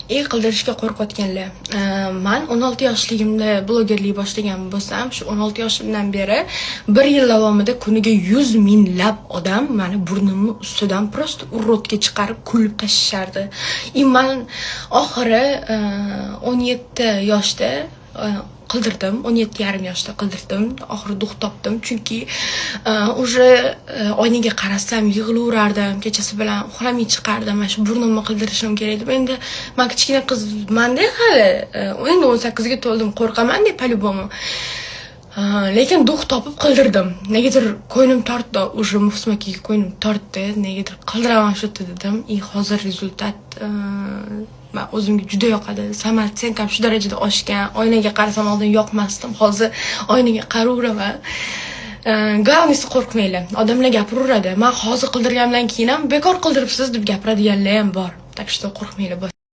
Qildirishga qo'rqayotganlar. Men 16 yoshligimda blogerlik boshlagan bo'lsam, shu 16 yoshimdan beri 1 yil davomida kuniga 100 minglab odam meni burnimni ustidan prosta urotga chiqarib kulib tashishardi. Men oxiri 17 yoshda qildirdim, 17,5 yoshda qildirdim. Oxiri duх topdim, chunki уже oynaga qarasam yig'laverardim, kechasi bilan uxlamay chiqardim. Mana shu burnimni qildirishim kerak deb. Endi men kichkina qizman-da hali. Endi 18 ga to'ldim, qo'rqaman-da по-любому. Lekin duх topib qildirdim. Negadir ko'nglim tortdi, уже mufsmakiga ko'nglim tortdi. Negadir qildiraman shu dedim. Hozir rezultat men o'zimga juda yoqadi. Samartsenam shu darajada oshgan. Oynaga qarasam oldin yoqmasdim. Hozir oynaga qaraveraman. Glавныйsi qo'rqmanglar. Odamlar gapiraveradi. Men hozir qildirganimdan keyin ham bekor qildiribsiz deb gapiradiganlar ham bor. Так что qo'rqmanglar.